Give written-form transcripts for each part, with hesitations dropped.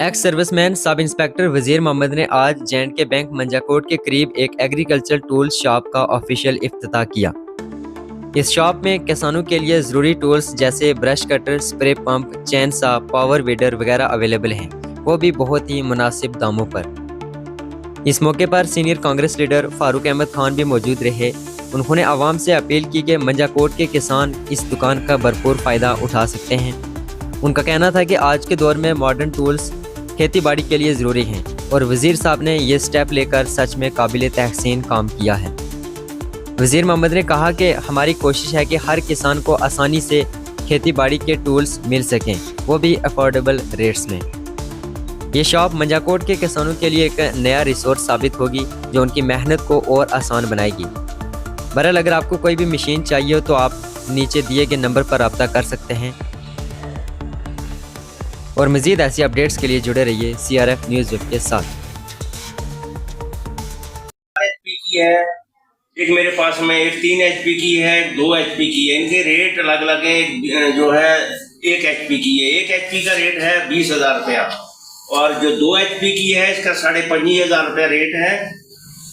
Ex serviceman sub inspector वजीर मोहम्मद ने आज J&K बैंक मंजाकोट के करीब एक एग्रीकल्चर टूल शॉप का ऑफिशियल इफ्तिताह किया। इस शॉप में किसानों के लिए ज़रूरी टूल्स जैसे ब्रश कटर, स्प्रे पंप, चैन सा, पावर वीडर वगैरह अवेलेबल हैं, वो भी बहुत ही मुनासिब दामों पर। इस मौके पर सीनियर कांग्रेस लीडर फारूक अहमद खान भी मौजूद रहे। उन्होंने आवाम से अपील की कि मंजाकोट के किसान इस दुकान का भरपूर फ़ायदा उठा सकते हैं। उनका कहना था कि आज के दौर में मॉडर्न टूल्स खेती बाड़ी के लिए ज़रूरी हैं और वज़ीर साहब ने ये स्टेप लेकर सच में काबिल तहसीन काम किया है। वज़ीर मोहम्मद ने कहा कि हमारी कोशिश है कि हर किसान को आसानी से खेती बाड़ी के टूल्स मिल सकें, वो भी अफोर्डेबल रेट्स में। ये शॉप मंजाकोट के किसानों के लिए एक नया रिसोर्स साबित होगी जो उनकी मेहनत को और आसान बनाएगी। बहरहाल अगर आपको कोई भी मशीन चाहिए हो तो आप नीचे दिए गए नंबर पर रब्ता कर सकते हैं और मज़ीद ऐसी अपडेट्स के लिए जुड़े रहिए CRF न्यूज़ वेब के साथ। HP की है, एक मेरे पास में एक 3 HP की है, 2 HP की है। इनके रेट अलग अलग है। जो है 1 HP की है, 1 HP का रेट है 20,000 रुपया और जो 2 HP की है इसका 25,500 रुपया रेट है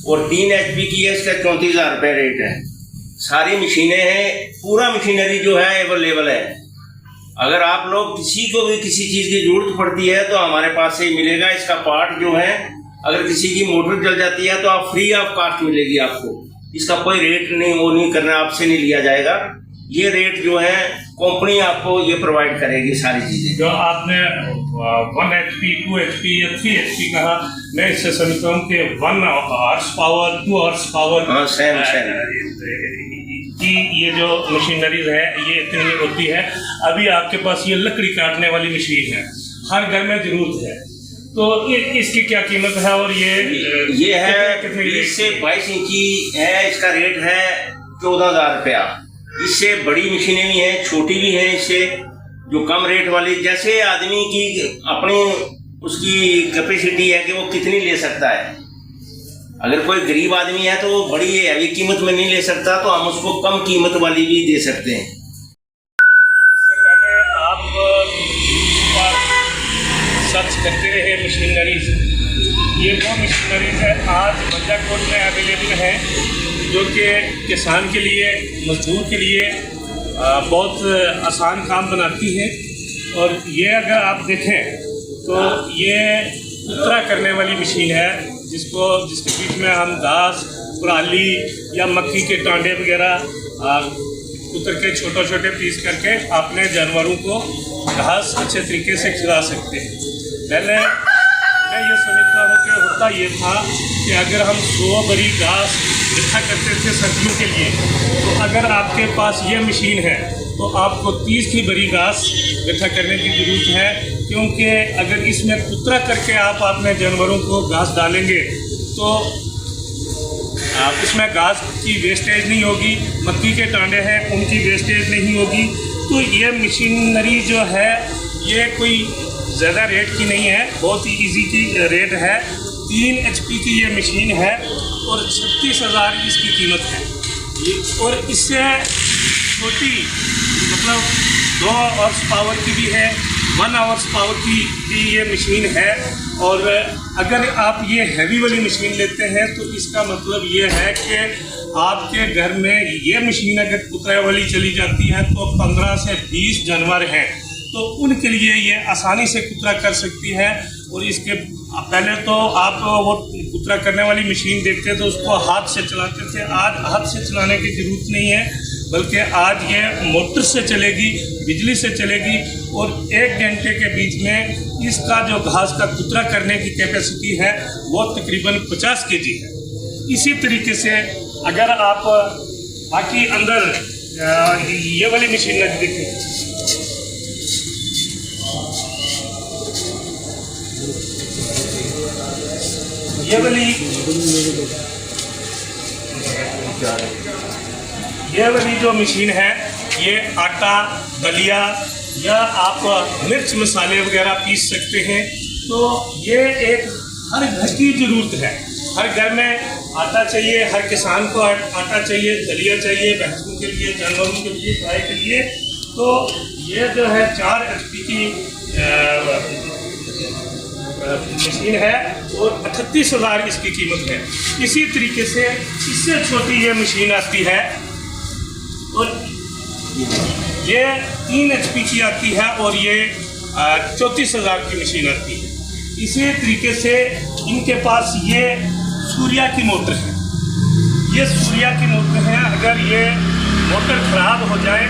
और 3 HP की है इसका 34,000 रुपया रेट है। सारी मशीनें हैं, पूरा मशीनरी जो है अवेलेबल है। अगर आप लोग किसी को भी किसी चीज़ की ज़रूरत पड़ती है तो हमारे पास से मिलेगा। इसका पार्ट जो है अगर किसी की मोटर जल जाती है तो आप फ्री ऑफ कास्ट मिलेगी आपको। इसका कोई रेट नहीं वो नहीं करना, आपसे नहीं लिया जाएगा। ये रेट जो है कंपनी आपको ये प्रोवाइड करेगी सारी चीज़ें। जो आपने 1 HP, 2 HP या 3 HP कहा, मैं इससे समझता हूँ कि 1 हॉर्स पावर, 2 हॉर्स पावर, हाँ सेम कि ये जो मशीनरीज है ये इतनी होती है। अभी आपके पास ये लकड़ी काटने वाली मशीन है, हर घर में जरूरत है, तो इसकी क्या कीमत है? और ये है कितने 20 से 22 इंची है, इसका रेट है 14,000 रुपया। इससे बड़ी मशीनें भी हैं, छोटी भी हैं। इससे जो कम रेट वाली, जैसे आदमी की अपनी उसकी कैपेसिटी है कि वो कितनी ले सकता है। अगर कोई गरीब आदमी है तो वो बड़ी हैवी कीमत में नहीं ले सकता, तो हम उसको कम कीमत वाली भी दे सकते हैं। इससे पहले आप सर्च करते रहे मशीनरीज, ये वो मशीनरीज है आज मंजाकोट में अवेलेबल है जो कि किसान के लिए, मजदूर के लिए बहुत आसान काम बनाती है। और ये अगर आप देखें तो ये उतरा करने वाली मशीन है जिसके बीच में हम घास, पराली या मक्की के टांडे वगैरह उतर के छोटे पीस करके अपने जानवरों को घास अच्छे तरीके से खिला सकते हैं। पहले मैं ये समझता हूँ कि होता ये था कि अगर हम 100 बरी घास इकट्ठा करते थे सर्दियों के लिए, तो अगर आपके पास ये मशीन है तो आपको 30 की बरी घास इकट्ठा करने की ज़रूरत है, क्योंकि अगर इसमें कुतरा करके आप अपने जानवरों को घास डालेंगे तो इसमें घास की वेस्टेज नहीं होगी, मक्की के टांडे हैं उनकी वेस्टेज नहीं होगी। तो ये मशीनरी जो है ये कोई ज़्यादा रेट की नहीं है, बहुत ही इजी की रेट है। 3 HP की ये मशीन है और 36,000 इसकी कीमत है। और इससे छोटी मतलब 2 हॉर्स पावर की भी है, 1 हॉर्स पावर की भी ये मशीन है। और अगर आप ये हैवी वाली मशीन लेते हैं तो इसका मतलब ये है कि आपके घर में ये मशीन अगर कुतरे वाली चली जाती है तो 15 से 20 जानवर हैं, तो उनके लिए ये आसानी से कुतरा कर सकती है। और इसके पहले तो आप वो कुतरा करने वाली मशीन देखते तो उसको हाथ से चलाते थे, आज हाथ से चलाने की ज़रूरत नहीं है, बल्कि आज ये मोटर से चलेगी, बिजली से चलेगी और 1 घंटे के बीच में इसका जो घास का कुतरा करने की कैपेसिटी है वो तकरीबन 50 kg है। इसी तरीके से अगर आप बाकी अंदर ये वाली मशीन न देखें, ये वाली जो मशीन है ये आटा, दलिया या आप मिर्च मसाले वगैरह पीस सकते हैं। तो ये एक हर घर की ज़रूरत है। हर घर में आटा चाहिए, हर किसान को आटा चाहिए, दलिया चाहिए, भैंसों के लिए, जानवरों के लिए, गाय के लिए। तो ये जो है 4 HP की मशीन है और 38,000 इसकी कीमत है। इसी तरीके से इससे छोटी ये मशीन आती है और ये 3 HP की आती है और ये 34,000 की मशीन आती है। इसी तरीके से इनके पास ये सूर्या की मोटर है, ये सूर्या की मोटर है। अगर ये मोटर ख़राब हो जाए